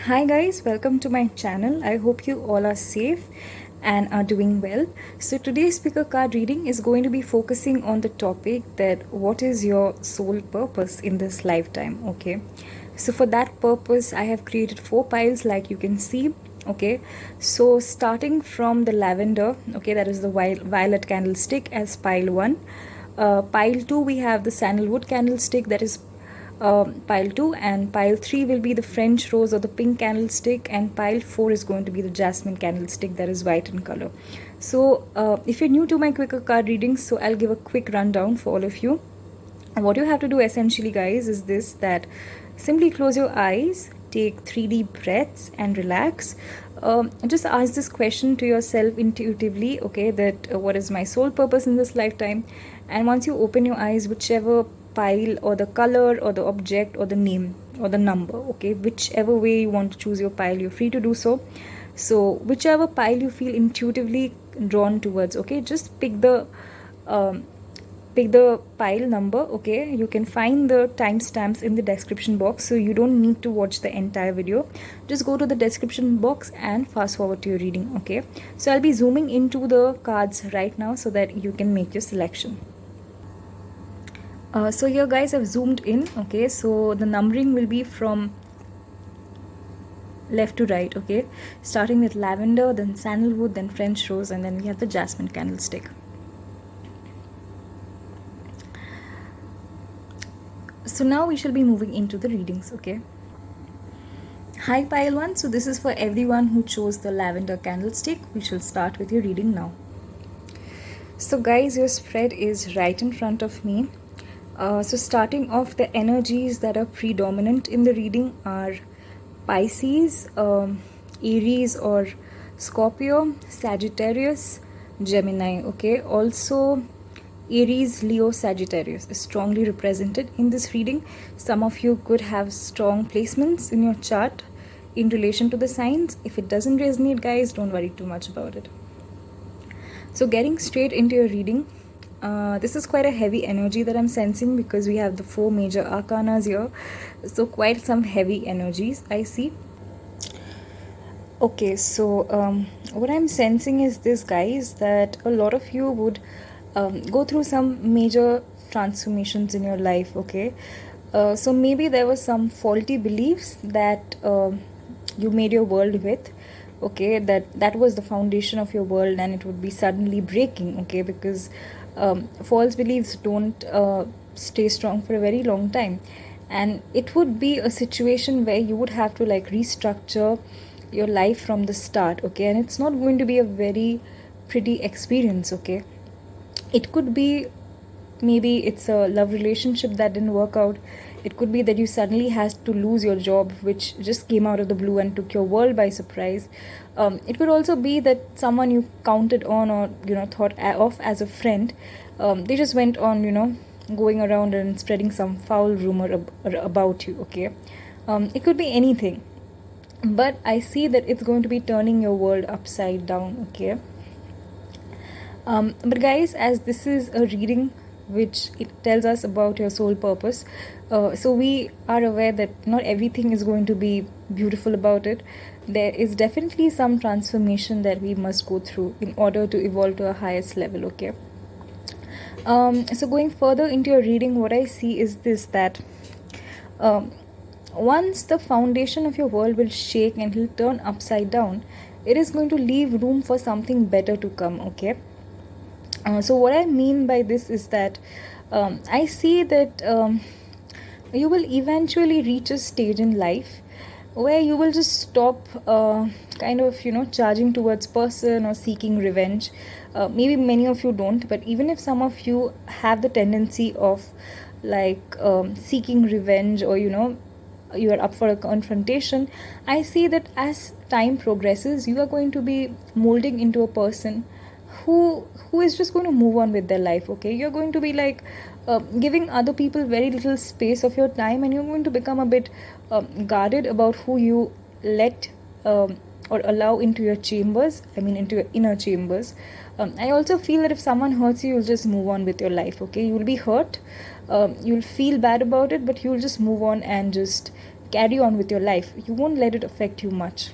Hi guys, welcome to my channel. I hope you all are safe and are doing well. So today's picker card reading is going to be focusing on the topic that what is your soul purpose in this lifetime, okay? So for that purpose, I have created 4 piles like you can see, okay? So starting from the lavender, okay, that is the violet candlestick as pile 1. Pile 2 we have the sandalwood candlestick, that is pile 2, and pile 3 will be the French rose or the pink candlestick, and pile 4 is going to be the jasmine candlestick, that is white in color. So if you're new to my quicker card readings, so I'll give a quick rundown for all of you. What you have to do essentially guys is this, that simply close your eyes, take 3 deep breaths and relax. Just ask this question to yourself intuitively, okay, that what is my soul purpose in this lifetime? And once you open your eyes, whichever pile or the color or the object or the name or the number, okay, whichever way you want to choose your pile, you're free to do so. So whichever pile you feel intuitively drawn towards, okay, just pick the pile number, okay. You can find the timestamps in the description box, so you don't need to watch the entire video. Just go to the description box and fast forward to your reading, okay. So I'll be zooming into the cards right now so that you can make your selection. So here guys, I've zoomed in, okay. So the numbering will be from left to right, okay, starting with lavender, then sandalwood, then French rose, and then we have the jasmine candlestick. So now we shall be moving into the readings, okay. Hi pile 1, so this is for everyone who chose the lavender candlestick. We shall start with your reading now. So guys, your spread is right in front of me. So starting off, the energies that are predominant in the reading are Pisces, Aries or Scorpio, Sagittarius, Gemini, okay. Also Aries, Leo, Sagittarius is strongly represented in this reading. Some of you could have strong placements in your chart in relation to the signs. If it doesn't resonate guys, don't worry too much about it. So getting straight into your reading, this is quite a heavy energy that I'm sensing because we have the 4 major arcanas here. So quite some heavy energies I see. Okay, so what I'm sensing is this guys, that a lot of you would go through some major transformations in your life, okay. So maybe there were some faulty beliefs that you made your world with, okay, that was the foundation of your world, and it would be suddenly breaking, okay, because false beliefs don't stay strong for a very long time, and it would be a situation where you would have to like restructure your life from the start, okay, and it's not going to be a very pretty experience, okay. It could be, maybe it's a love relationship that didn't work out. It could be that you suddenly had to lose your job, which just came out of the blue and took your world by surprise. It could also be that someone you counted on or thought of as a friend, they just went on going around and spreading some foul rumor about you, okay. It could be anything, but I see that it's going to be turning your world upside down, okay. But guys, as this is a reading which it tells us about your soul purpose, so we are aware that not everything is going to be beautiful about it. There is definitely some transformation that we must go through in order to evolve to a highest level, okay. So going further into your reading, what I see is this, that once the foundation of your world will shake and will turn upside down, it is going to leave room for something better to come, okay. So what I mean by this is that I see that you will eventually reach a stage in life where you will just stop kind of charging towards person or seeking revenge. Maybe many of you don't, but even if some of you have the tendency of like seeking revenge, or you are up for a confrontation, I see that as time progresses, you are going to be molding into a person who is just going to move on with their life, okay. You're going to be like giving other people very little space of your time, and you're going to become a bit guarded about who you let or allow into your chambers, I mean into your inner chambers. I also feel that if someone hurts you, you'll just move on with your life, okay. You'll be hurt, you'll feel bad about it, but you'll just move on and just carry on with your life. You won't let it affect you much.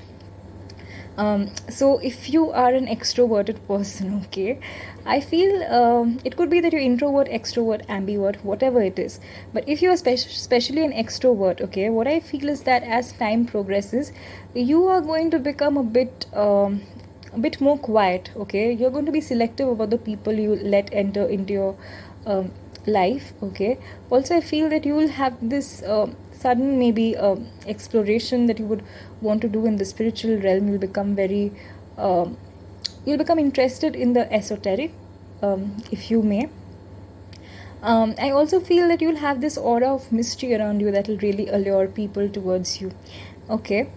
So if you are an extroverted person, okay, I feel it could be that you're introvert, extrovert, ambivert, whatever it is. But if you're especially an extrovert, okay, what I feel is that as time progresses, you are going to become a bit more quiet. Okay, you're going to be selective about the people you let enter into your um, life. Okay, also I feel that you will have this sudden maybe exploration that you would want to do in the spiritual realm. You'll become very you'll become interested in the esoteric, if you may. I also feel that you'll have this aura of mystery around you that will really allure people towards you. Okay,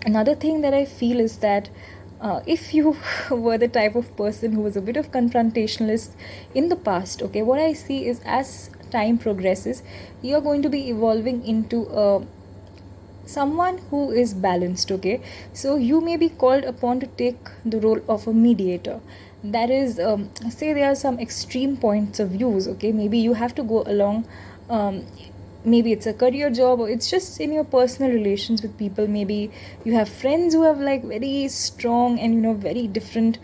another thing that I feel is that if you were the type of person who was a bit of confrontationalist in the past, okay, what I see is as time progresses, you're going to be evolving into someone who is balanced. Okay, so you may be called upon to take the role of a mediator. That is, say there are some extreme points of views. Okay, maybe you have to go along, maybe it's a career job, or it's just in your personal relations with people. Maybe you have friends who have like very strong and very different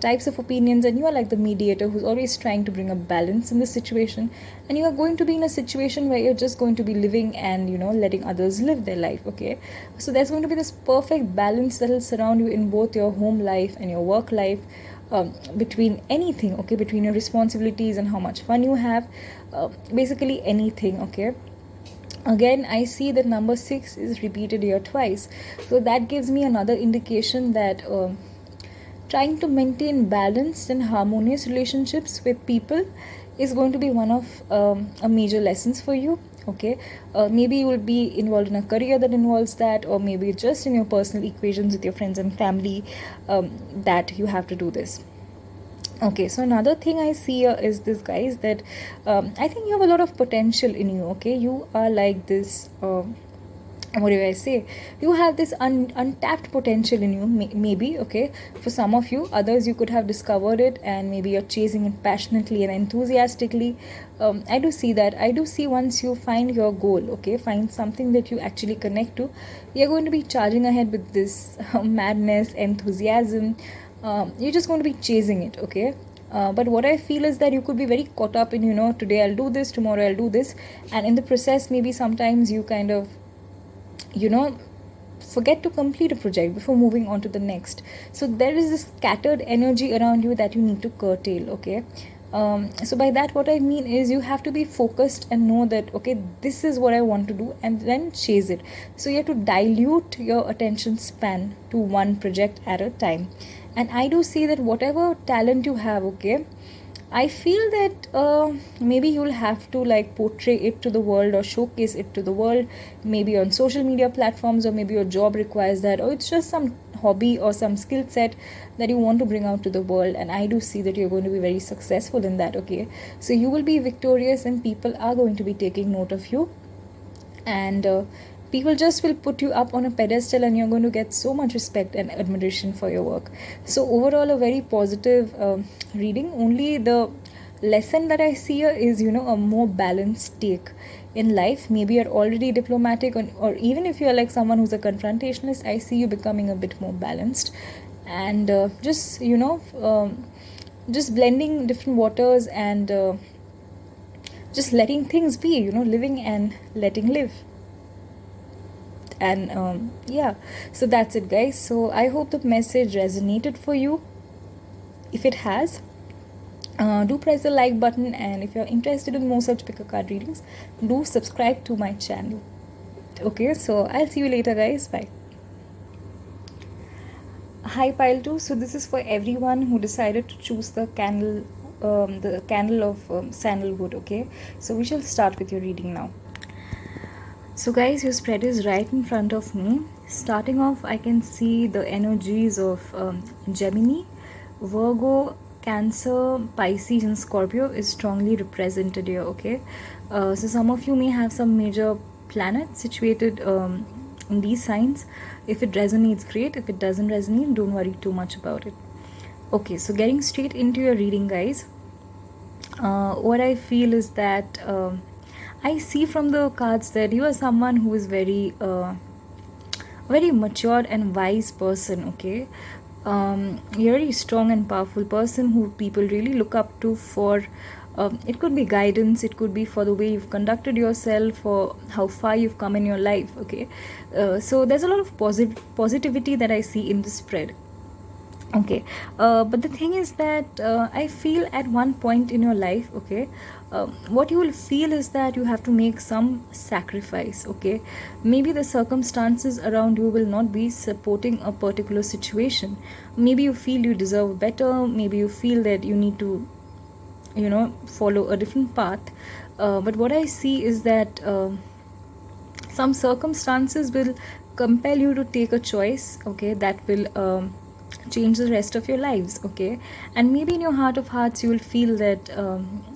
types of opinions, and you are like the mediator who's always trying to bring a balance in the situation. And you are going to be in a situation where you're just going to be living and letting others live their life. Okay, so there's going to be this perfect balance that will surround you in both your home life and your work life, between anything. Okay, between your responsibilities and how much fun you have, basically anything. Okay, again I see that number 6 is repeated here twice, so that gives me another indication that trying to maintain balanced and harmonious relationships with people is going to be one of a major lessons for you. Okay, maybe you will be involved in a career that involves that, or maybe just in your personal equations with your friends and family, that you have to do this. Okay, so another thing I see here is this, guys, that I think you have a lot of potential in you. Okay, you are like this, what do I say? You have this untapped potential in you, maybe. Okay, for some of you, others you could have discovered it, and maybe you're chasing it passionately and enthusiastically. I do see that. I do see once you find your goal, okay, find something that you actually connect to, you're going to be charging ahead with this madness, enthusiasm. You're just going to be chasing it. Okay, but what I feel is that you could be very caught up in, today I'll do this, tomorrow I'll do this, and in the process maybe sometimes you kind of forget to complete a project before moving on to the next. So there is this scattered energy around you that you need to curtail. Okay, so by that what I mean is you have to be focused and know that, okay, this is what I want to do, and then chase it. So you have to dilute your attention span to one project at a time. And I do see that whatever talent you have, okay, I feel that maybe you'll have to like portray it to the world or showcase it to the world, maybe on social media platforms, or maybe your job requires that, or it's just some hobby or some skill set that you want to bring out to the world. And I do see that you're going to be very successful in that. Okay, so you will be victorious, and people are going to be taking note of you, and people just will put you up on a pedestal, and you're going to get so much respect and admiration for your work. So overall, a very positive reading. Only the lesson that I see here is a more balanced take in life. Maybe you're already diplomatic, or even if you're like someone who's a confrontationalist, I see you becoming a bit more balanced, and just blending different waters, and just letting things be, living and letting live. And yeah, so that's it, guys. So I hope the message resonated for you. If it has, do press the like button, and if you're interested in more such pick a card readings, do subscribe to my channel. Okay, so I'll see you later, guys. Bye. Hi, pile 2. So this is for everyone who decided to choose the candle of sandalwood. Okay, so we shall start with your reading now. So guys, your spread is right in front of me. Starting off, I can see the energies of Gemini, Virgo, Cancer, Pisces and Scorpio is strongly represented here. Okay, so some of you may have some major planets situated in these signs. If it resonates, great. If it doesn't resonate, don't worry too much about it. Okay, so getting straight into your reading, guys, what I feel is that I see from the cards that you are someone who is very mature and wise person. Okay, you're a very strong and powerful person who people really look up to for. It could be guidance, it could be for the way you've conducted yourself or how far you've come in your life. Okay, so there's a lot of positivity that I see in the spread. Okay, but the thing is that I feel at one point in your life, okay, what you will feel is that you have to make some sacrifice. Okay, maybe the circumstances around you will not be supporting a particular situation. Maybe you feel you deserve better, maybe you feel that you need to, follow a different path. But what I see is that some circumstances will compel you to take a choice, okay, that will change the rest of your lives. Okay, and maybe in your heart of hearts you will feel that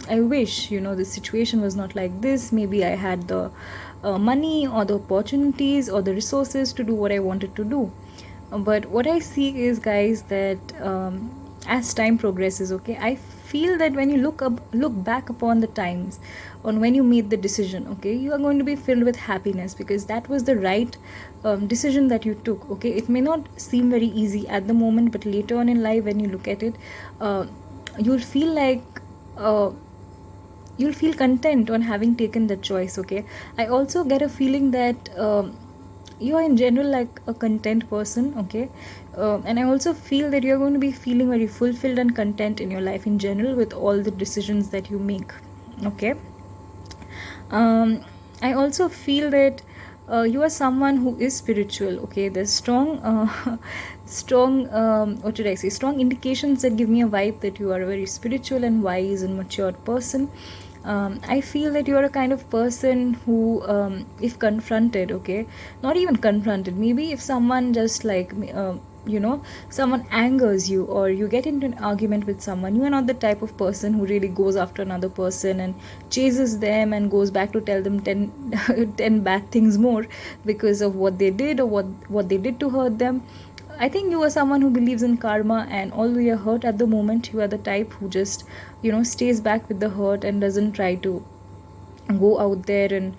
I wish, the situation was not like this. Maybe I had the money or the opportunities or the resources to do what I wanted to do. But what I see is, guys, that as time progresses, okay, I feel that when you look back upon the times on when you made the decision, okay, you are going to be filled with happiness because that was the right decision that you took. Okay, it may not seem very easy at the moment, but later on in life when you look at it, you'll feel like you'll feel content on having taken that choice. Okay, I also get a feeling that you are in general like a content person. Okay, and I also feel that you're going to be feeling very fulfilled and content in your life in general with all the decisions that you make. Okay, I also feel that you are someone who is spiritual. Okay, there's strong strong what should I say, strong indications that give me a vibe that you are a very spiritual and wise and mature person. I feel that you are a kind of person who, if confronted, okay, not even confronted, maybe if someone just like someone angers you or you get into an argument with someone, you are not the type of person who really goes after another person and chases them and goes back to tell them 10 bad things more because of what they did or what they did to hurt them. I think you are someone who believes in karma, and although you're hurt at the moment, you are the type who just, stays back with the hurt and doesn't try to go out there and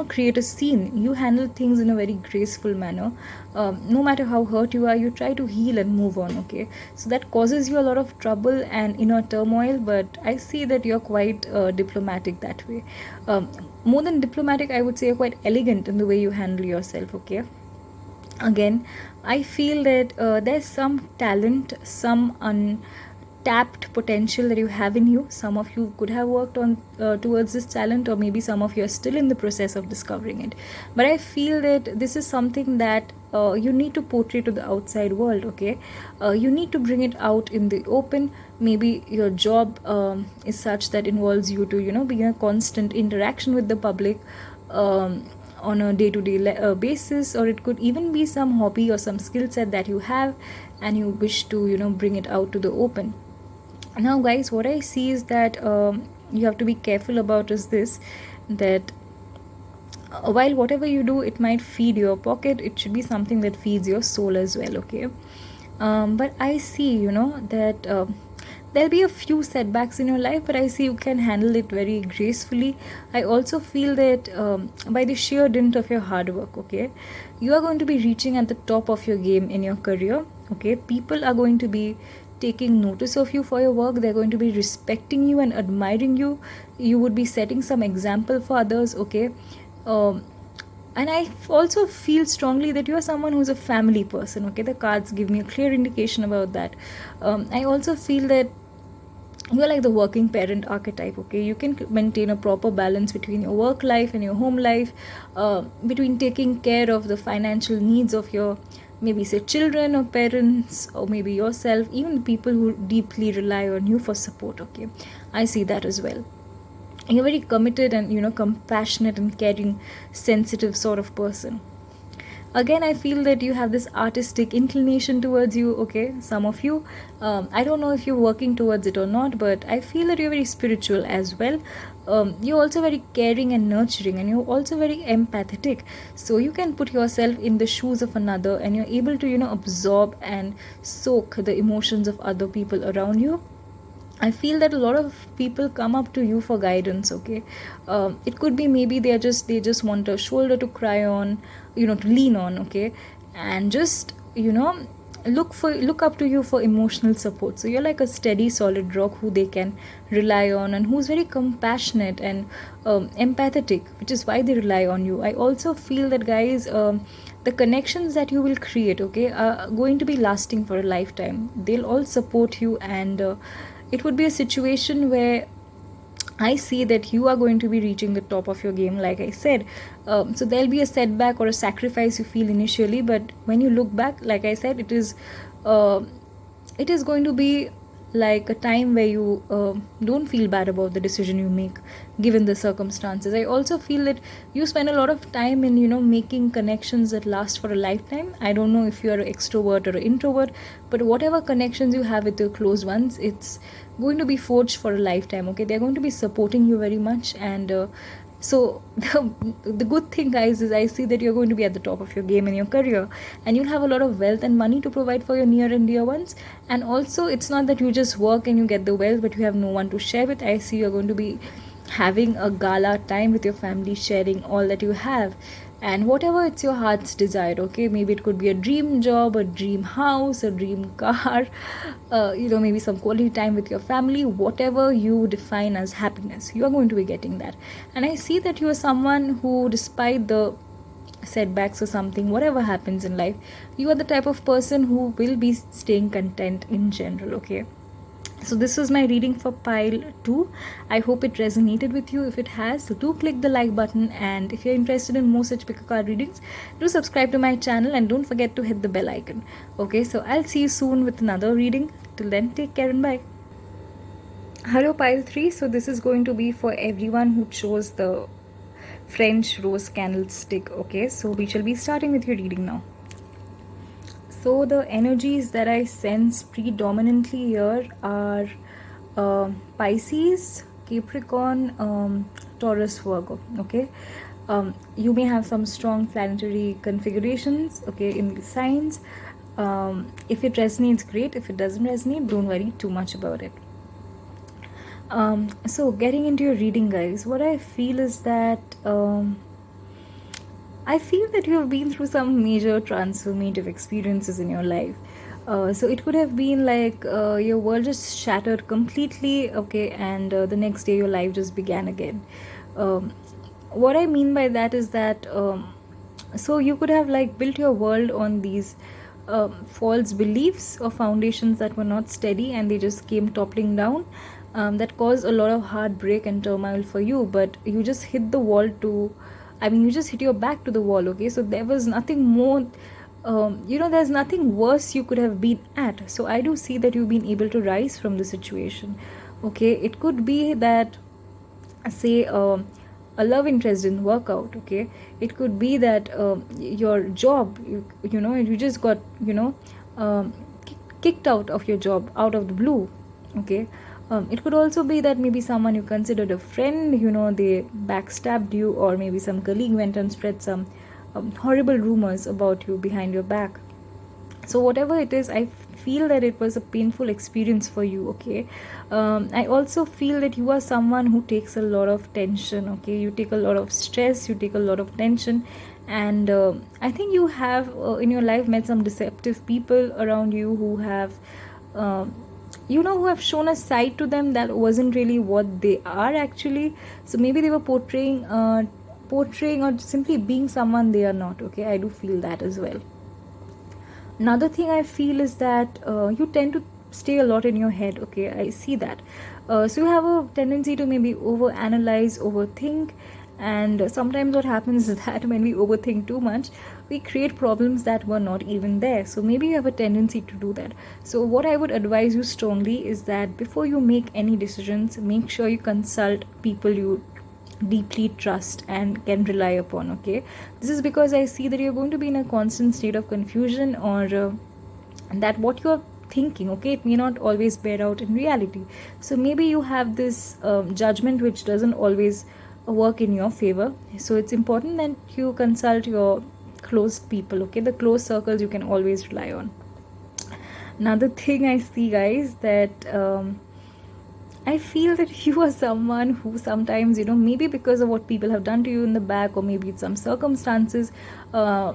create a scene. You handle things in a very graceful manner. No matter how hurt you are, you try to heal and move on. Okay, so that causes you a lot of trouble and inner turmoil, but I see that you're quite diplomatic that way. More than diplomatic, I would say you're quite elegant in the way you handle yourself. Okay, again, I feel that there's some talent, some untapped potential that you have in you. Some of you could have worked on towards this talent, or maybe some of you are still in the process of discovering it. But I feel that this is something that you need to portray to the outside world. Okay, you need to bring it out in the open. Maybe your job is such that involves you to be in a constant interaction with the public. On a day-to-day basis, or it could even be some hobby or some skill set that you have and you wish to bring it out to the open. Now guys, what I see is that you have to be careful about is this, that while whatever you do, it might feed your pocket, it should be something that feeds your soul as well. Okay, but I see that there'll be a few setbacks in your life, but I see you can handle it very gracefully. I also feel that by the sheer dint of your hard work, okay, you are going to be reaching at the top of your game in your career. Okay, people are going to be taking notice of you for your work. They're going to be respecting you and admiring you. You would be setting some example for others. Okay, and I also feel strongly that you are someone who's a family person. Okay, the cards give me a clear indication about that. I also feel that you're like the working parent archetype. Okay, you can maintain a proper balance between your work life and your home life, between taking care of the financial needs of your, maybe say, children or parents, or maybe yourself, even people who deeply rely on you for support. Okay, I see that as well. You're very committed and compassionate and caring, sensitive sort of person. Again, I feel that you have this artistic inclination towards you. Okay, some of you, I don't know if you're working towards it or not, but I feel that you're very spiritual as well. You're also very caring and nurturing, and you're also very empathetic, so you can put yourself in the shoes of another, and you're able to absorb and soak the emotions of other people around you. I feel that a lot of people come up to you for guidance. Okay, it could be maybe they just want a shoulder to cry on, to lean on. Okay, and just look up to you for emotional support. So you're like a steady, solid rock who they can rely on, and who's very compassionate and empathetic, which is why they rely on you. I also feel that, guys. The connections that you will create, okay, are going to be lasting for a lifetime. They'll all support you, and it would be a situation where I see that you are going to be reaching the top of your game, like I said. So there'll be a setback or a sacrifice you feel initially, but when you look back, like I said, uh, it is going to be like a time where you don't feel bad about the decision you make given the circumstances. I also feel that you spend a lot of time in making connections that last for a lifetime. I don't know if you're an extrovert or an introvert, but whatever connections you have with your close ones, it's going to be forged for a lifetime. Okay, they're going to be supporting you very much, and so the good thing, guys, is I see that you're going to be at the top of your game in your career, and you'll have a lot of wealth and money to provide for your near and dear ones. And also, it's not that you just work and you get the wealth but you have no one to share with. I see you're going to be having a gala time with your family, sharing all that you have, and whatever it's your heart's desire. Okay, maybe it could be a dream job, a dream house, a dream car, maybe some quality time with your family. Whatever you define as happiness, you are going to be getting that. And I see that you are someone who, despite the setbacks or something, whatever happens in life, you are the type of person who will be staying content in general. Okay, so this was my reading for pile 2. I hope it resonated with you. If it has, so do click the like button, and if you're interested in more such pick a card readings, do subscribe to my channel and don't forget to hit the bell icon. Okay, so I'll see you soon with another reading. Till then, take care and bye. Hello pile 3. So this is going to be for everyone who chose the French rose candlestick. Okay, so we shall be starting with your reading now. So the energies that I sense predominantly here are Pisces, Capricorn, Taurus, Virgo. Okay, you may have some strong planetary configurations, okay, in these signs. If it resonates, great. If it doesn't resonate, don't worry too much about it. So getting into your reading, guys, what I feel is that I feel that you have been through some major transformative experiences in your life. So it could have been like your world just shattered completely, okay, and the next day your life just began again. What I mean by that is that so you could have like built your world on these false beliefs or foundations that were not steady, and they just came toppling down. That caused a lot of heartbreak and turmoil for you, but you just hit the wall you just hit your back to the wall. Okay, so there was nothing more, there's nothing worse you could have been at. So I do see that you've been able to rise from the situation. Okay, it could be that, say, a love interest didn't work out. Okay, it could be that your job, you just got kicked out of your job out of the blue. Okay, it could also be that maybe someone you considered a friend, they backstabbed you, or maybe some colleague went and spread some horrible rumors about you behind your back. So whatever it is, I feel that it was a painful experience for you. Okay, I also feel that you are someone who takes a lot of tension. Okay, you take a lot of stress, you take a lot of tension, and I think you have in your life met some deceptive people around you who have who have shown a side to them that wasn't really what they are actually. So maybe they were portraying or simply being someone they are not. Okay, I do feel that as well. Another thing I feel is that you tend to stay a lot in your head. Okay, I see that. So you have a tendency to maybe overanalyze, overthink, and sometimes what happens is that when we overthink too much, we create problems that were not even there. So maybe you have a tendency to do that. So what I would advise you strongly is that before you make any decisions, make sure you consult people you deeply trust and can rely upon. Okay, this is because I see that you're going to be in a constant state of confusion, or that what you're thinking, okay, it may not always bear out in reality. So maybe you have this judgment which doesn't always work in your favor. So it's important that you consult your close people. Okay, the close circles you can always rely on. Another thing I see, guys, that I feel that you are someone who sometimes, maybe because of what people have done to you in the back, or maybe it's some circumstances, uh,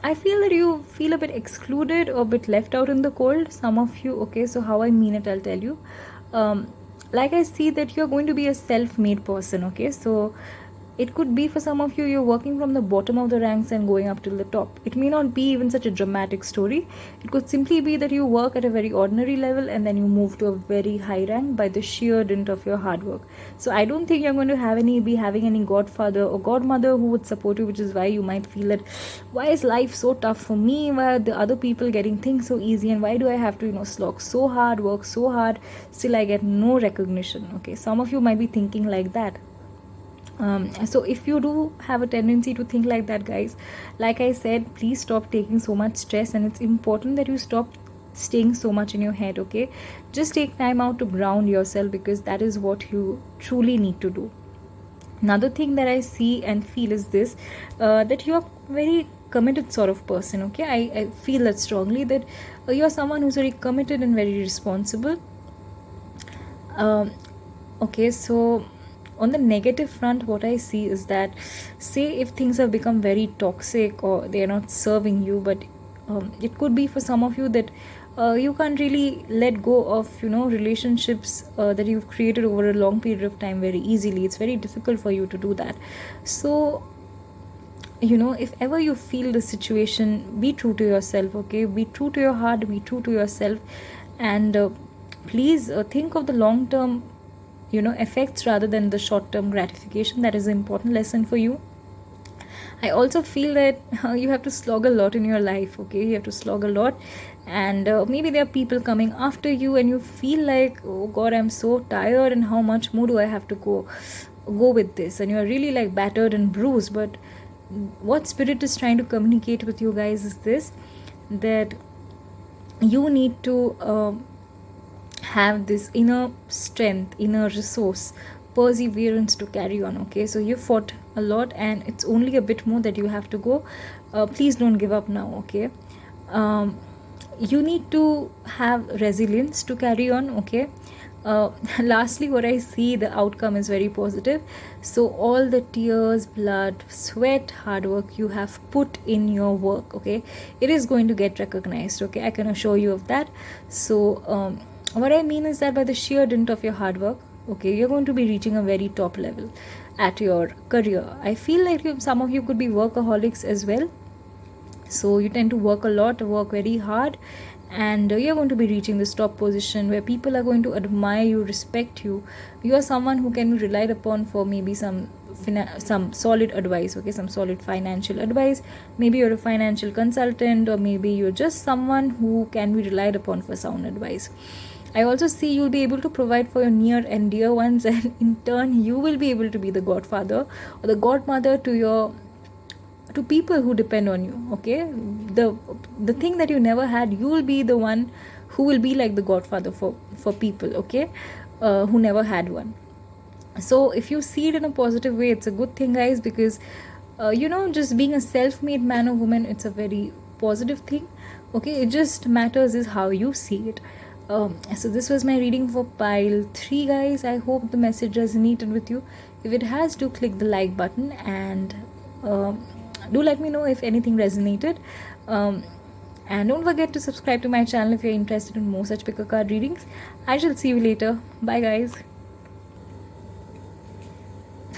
I feel that you feel a bit excluded or a bit left out in the cold. Some of you, okay, so how I mean it, I'll tell you. Um, like I see that you're going to be a self made person, okay, so it could be for some of you, you're working from the bottom of the ranks and going up to the top. It may not be even such a dramatic story. It could simply be that you work at a very ordinary level and then you move to a very high rank by the sheer dint of your hard work. So I don't think you're going to be having any godfather or godmother who would support you, which is why you might feel that why is life so tough for me? Why are the other people getting things so easy, and why do I have to slog so hard, work so hard, still I get no recognition? Okay, some of you might be thinking like that. So if you do have a tendency to think like that, guys, like I said, please stop taking so much stress, and it's important that you stop staying so much in your head. Okay, just take time out to ground yourself, because that is what you truly need to do. Another thing that I see and feel is this, that you are very committed sort of person. Okay, I feel that strongly, that you are someone who's very committed and very responsible. Okay, so on the negative front, what I see is that, say if things have become very toxic or they are not serving you, but it could be for some of you that you can't really let go of relationships that you've created over a long period of time very easily. It's very difficult for you to do that. So if ever you feel the situation, be true to yourself. Okay, be true to your heart, be true to yourself, and please think of the long term effects rather than the short term gratification. That is an important lesson for you. I also feel that you have to slog a lot in your life. Okay, you have to slog a lot, and maybe there are people coming after you and you feel like, oh god, I'm so tired, and how much more do I have to go with this, and you're really like battered and bruised. But what spirit is trying to communicate with you guys is this, that you need to have this inner strength, inner resource, perseverance to carry on. Okay, so you fought a lot and it's only a bit more that you have to go. Please don't give up now. Okay, you need to have resilience to carry on. Okay, lastly, what I see, the outcome is very positive. So all the tears, blood, sweat, hard work you have put in your work, okay, it is going to get recognized. Okay, I can assure you of that. So what I mean is that by the sheer dint of your hard work, okay, you're going to be reaching a very top level at your career. I feel like some of you could be workaholics as well. So you tend to work a lot, work very hard, and you're going to be reaching this top position where people are going to admire you, respect you. You are someone who can be relied upon for maybe some solid advice. Okay, some solid financial advice. Maybe you're a financial consultant, or maybe you're just someone who can be relied upon for sound advice. I also see you'll be able to provide for your near and dear ones, and in turn you will be able to be the godfather or the godmother to people who depend on you. Okay, the thing that you never had, you will be the one who will be like the godfather for people, okay, who never had one. So if you see it in a positive way, it's a good thing, guys, because just being a self-made man or woman, it's a very positive thing. Okay, it just matters is how you see it. So this was my reading for pile 3, guys. I hope the message resonated with you. If it has, do click the like button, and do let me know if anything resonated. And don't forget to subscribe to my channel if you're interested in more such pick a card readings. I shall see you later. Bye, guys.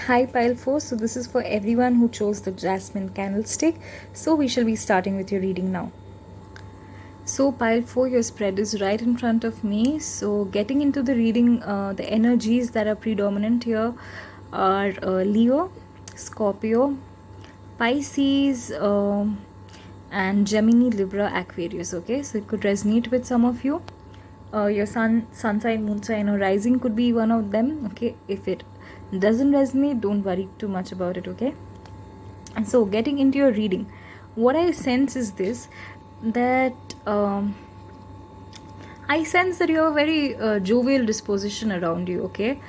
Hi pile 4, so this is for everyone who chose the Jasmine candlestick. So we shall be starting with your reading now. So pile 4, your spread is right in front of me. So getting into the reading, the energies that are predominant here are Leo, Scorpio, Pisces, and Gemini, Libra, Aquarius. Okay, so it could resonate with some of you. Your sun sign, moon sign, or rising could be one of them. Okay, if it doesn't resonate, don't worry too much about it. Okay, and so getting into your reading, what I sense is this, that I sense that you have a very jovial disposition around you. Okay,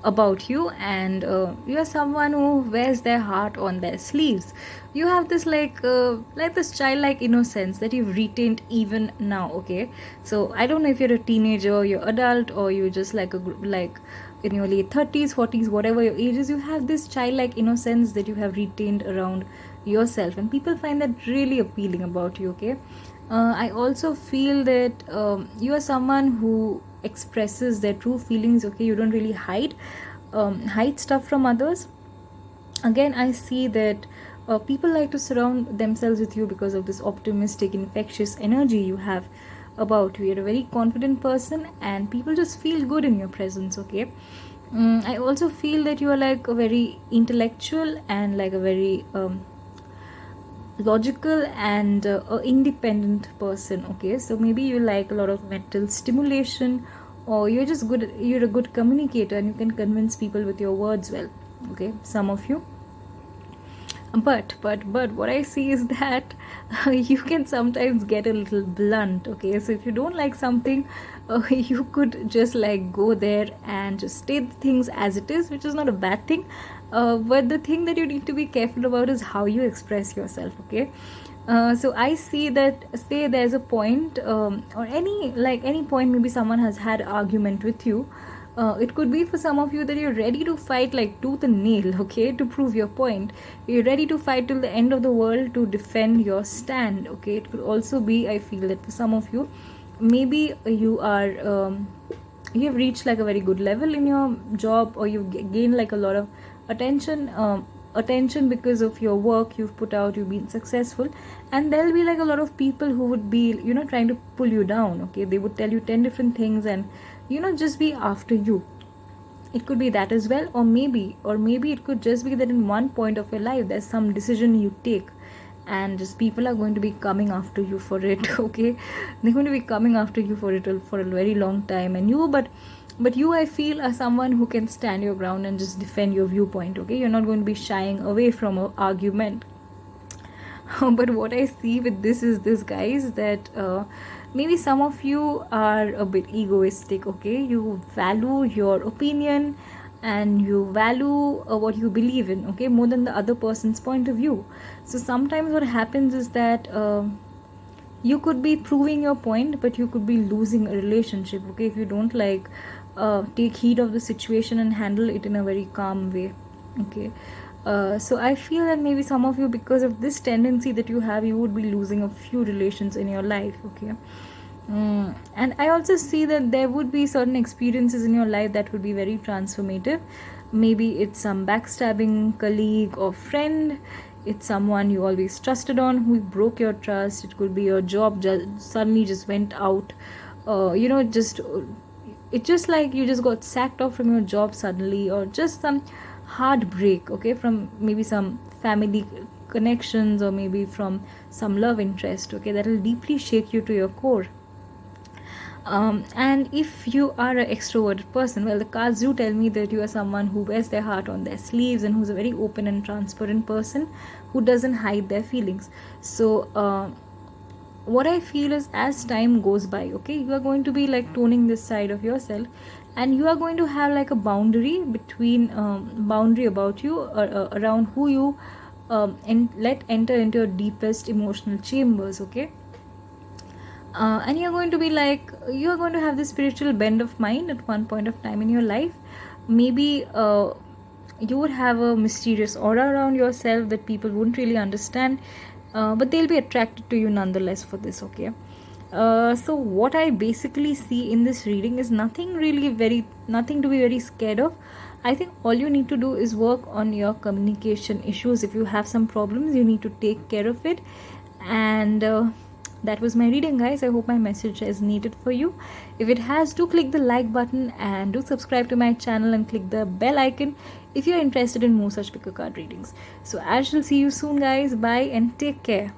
about you, and you are someone who wears their heart on their sleeves. You have this like this childlike innocence that you've retained even now. Okay, so I don't know if you're a teenager, you're adult, or you're just like like in your late 30s, 40s, whatever your age is. You have this childlike innocence that you have retained around yourself, and people find that really appealing about you. Okay, I also feel that you are someone who expresses their true feelings. Okay, you don't really hide stuff from others. Again, I see that people like to surround themselves with you because of this optimistic, infectious energy you have about you. You're a very confident person, and people just feel good in your presence. Okay, I also feel that you are like a very intellectual and like a very logical and independent person. Okay, so maybe you like a lot of mental stimulation, or you're a good communicator and you can convince people with your words well. Okay, some of you. But what I see is that you can sometimes get a little blunt. Okay, so if you don't like something, you could just like go there and just state things as it is, which is not a bad thing. But the thing that you need to be careful about is how you express yourself. Okay, so I see that, say there's a point, or any point, maybe someone has had argument with you. It could be for some of you that you're ready to fight like tooth and nail. Okay, to prove your point. You're ready to fight till the end of the world to defend your stand. Okay, it could also be, I feel that for some of you, maybe you are you have reached like a very good level in your job, or you've gained like a lot of attention because of your work you've put out, you've been successful, and there'll be like a lot of people who would be trying to pull you down. Okay, they would tell you 10 different things and just be after you. It could be that as well, or maybe it could just be that in one point of your life there's some decision you take, and just people are going to be coming after you for it. Okay, they're going to be coming after you for it for a very long time, and but you, I feel, are someone who can stand your ground and just defend your viewpoint. Okay, you're not going to be shying away from an argument. But what I see with this is this, guys, that maybe some of you are a bit egoistic. Okay, you value your opinion and you value what you believe in, okay, more than the other person's point of view. So sometimes what happens is that you could be proving your point, but you could be losing a relationship. Okay, if you don't take heed of the situation and handle it in a very calm way. Okay, so I feel that maybe some of you, because of this tendency that you have, you would be losing a few relations in your life. Okay, and I also see that there would be certain experiences in your life that would be very transformative. Maybe it's some backstabbing colleague or friend, it's someone you always trusted on who broke your trust. It could be your job suddenly just went out, it's just like you just got sacked off from your job suddenly, or just some heartbreak, okay, from maybe some family connections, or maybe from some love interest, okay, that will deeply shake you to your core. And if you are an extroverted person, well, the cards do tell me that you are someone who wears their heart on their sleeves and who's a very open and transparent person who doesn't hide their feelings. So what I feel is, as time goes by, okay, you are going to be like toning this side of yourself, and you are going to have like a boundary about you, around who you and let enter into your deepest emotional chambers. Okay, and you're going to have this spiritual bend of mind at one point of time in your life. Maybe you would have a mysterious aura around yourself that people wouldn't really understand, but they'll be attracted to you nonetheless for this. Okay, so what I basically see in this reading is nothing to be very scared of. I think all you need to do is work on your communication issues. If you have some problems, you need to take care of it. And that was my reading, guys. I hope my message is needed for you. If it has, do click the like button and do subscribe to my channel and click the bell icon if you're interested in more such pick a card readings. So I shall see you soon, guys. Bye and take care.